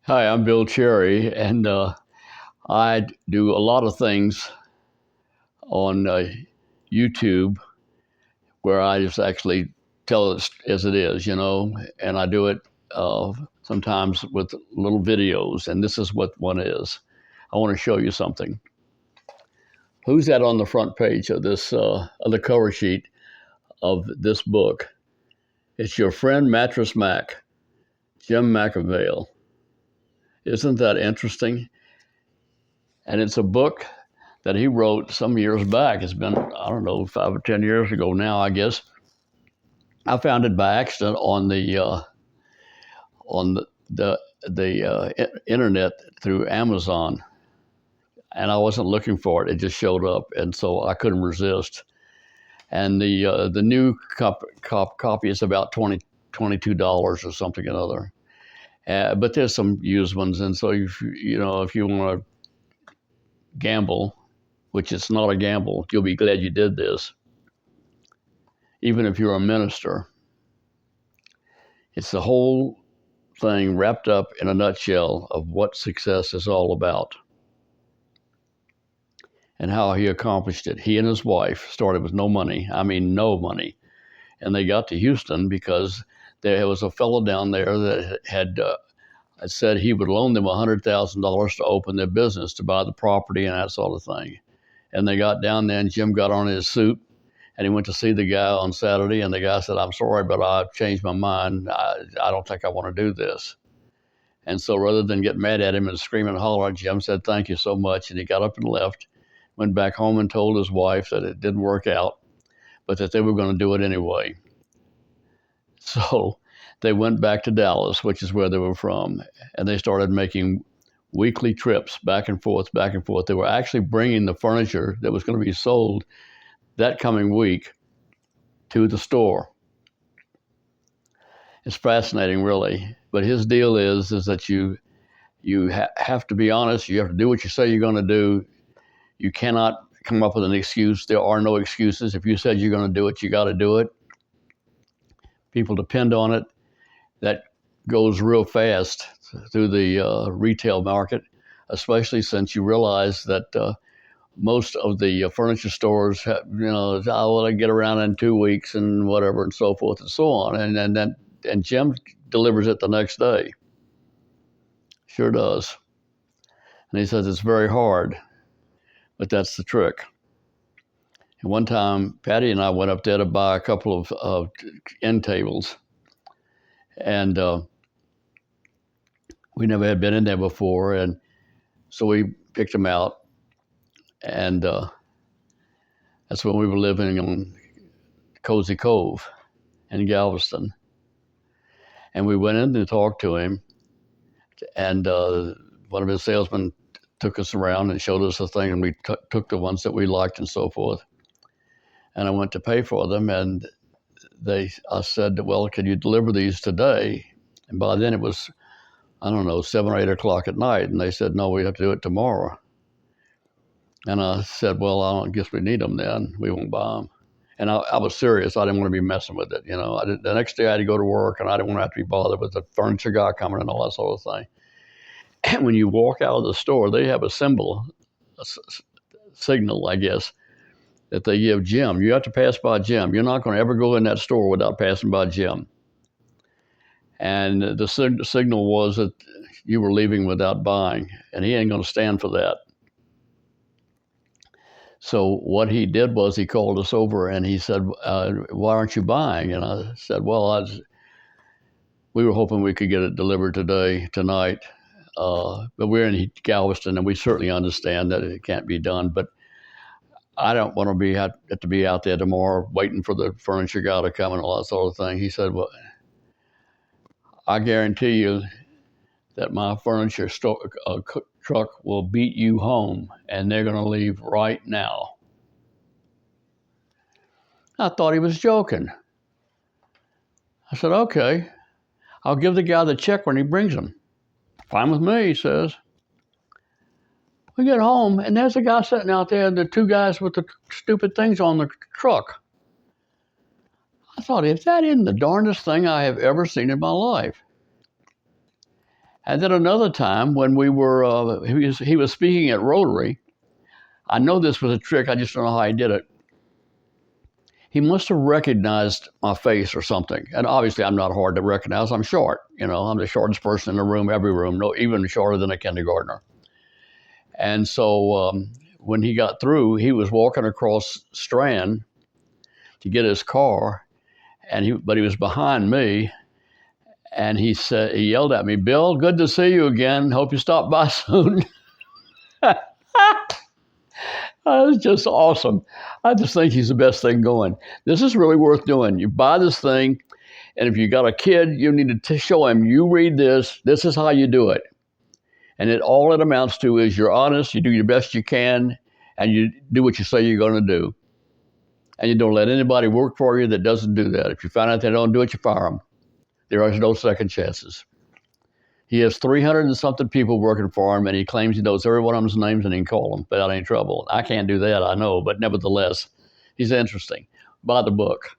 Hi, I'm Bill Cherry, and I do a lot of things on YouTube where I just actually tell it as it is, and I do it sometimes with little videos, and this is what one is. I want to show you something. Who's that on the front page of this, of the cover sheet of this book? It's your friend Mattress Mac, Jim McIngvale. Isn't that interesting? And it's a book that he wrote some years back. It's been, I don't know, 5 or 10 years ago now, I guess. I found it by accident on the internet through Amazon, and I wasn't looking for it. It just showed up, and so I couldn't resist. And the new copy is about $22 or something or other. But there's some used ones, and so if you want to gamble, which it's not a gamble, you'll be glad you did this. Even if you're a minister, it's the whole thing wrapped up in a nutshell of what success is all about and how he accomplished it. He and his wife started with no money. I mean, no money. And they got to Houston because there was a fellow down there that had said he would loan them $100,000 to open their business, to buy the property and that sort of thing. And they got down there, and Jim got on his suit, and he went to see the guy on Saturday, and the guy said, "I'm sorry, but I've changed my mind. I don't think I want to do this." And so rather than get mad at him and scream and holler, Jim said, "Thank you so much." And he got up and left, went back home and told his wife that it didn't work out, but that they were going to do it anyway. So they went back to Dallas, which is where they were from, and they started making weekly trips back and forth, back and forth. They were actually bringing the furniture that was going to be sold that coming week to the store. It's fascinating, really. But his deal is that you have to be honest. You have to do what you say you're going to do. You cannot come up with an excuse. There are no excuses. If you said you're going to do it, you got to do it. People depend on it. That goes real fast through the retail market, especially since you realize that most of the furniture stores have, I get around in 2 weeks and whatever and so forth and so on. And Jim delivers it the next day. Sure does. And he says it's very hard, but that's the trick. And one time, Patty and I went up there to buy a couple of end tables, and we never had been in there before, and so we picked them out, and that's when we were living on Cozy Cove in Galveston. And we went in to talk to him, and one of his salesmen took us around and showed us the thing, and we took the ones that we liked and so forth. And I went to pay for them, and I said, "Well, can you deliver these today?" And by then it was, I don't know, 7 or 8 o'clock at night, and they said, "No, we have to do it tomorrow." And I said, "Well, I don't guess we need them then. We won't buy them." And I was serious. I didn't want to be messing with it. The next day I had to go to work, and I didn't want to have to be bothered with the furniture guy coming and all that sort of thing. And when you walk out of the store, they have a symbol, a signal, I guess, that they give Jim. You have to pass by Jim. You're not going to ever go in that store without passing by Jim. And the signal was that you were leaving without buying, and he ain't going to stand for that. So what he did was he called us over and he said, "Why aren't you buying?" And I said, "Well, we were hoping we could get it delivered tonight. But we're in Galveston, and we certainly understand that it can't be done. But I don't want to have to be out there tomorrow waiting for the furniture guy to come and all that sort of thing." He said, "Well, I guarantee you that my furniture truck will beat you home, and they're going to leave right now." I thought he was joking. I said, "Okay, I'll give the guy the check when he brings them." "Fine with me," he says. We get home, and there's a guy sitting out there, and the two guys with the stupid things on the truck. I thought, if that isn't the darndest thing I have ever seen in my life. And then another time when we were, he was speaking at Rotary. I know this was a trick. I just don't know how he did it. He must have recognized my face or something. And obviously, I'm not hard to recognize. I'm short. I'm the shortest person in the room, every room, no, even shorter than a kindergartner. And so when he got through, he was walking across Strand to get his car, but he was behind me. And he yelled at me, "Bill, good to see you again. Hope you stop by soon." That was just awesome. I just think he's the best thing going. This is really worth doing. You buy this thing, and if you got a kid, you need to show him, you read this. This is how you do it. And all it amounts to is you're honest, you do your best you can, and you do what you say you're going to do. And you don't let anybody work for you that doesn't do that. If you find out they don't do it, you fire them. There are no second chances. He has 300 and something people working for him, and he claims he knows every one of them's names and he can call them without any trouble. I can't do that, I know, but nevertheless, he's interesting. Buy the book.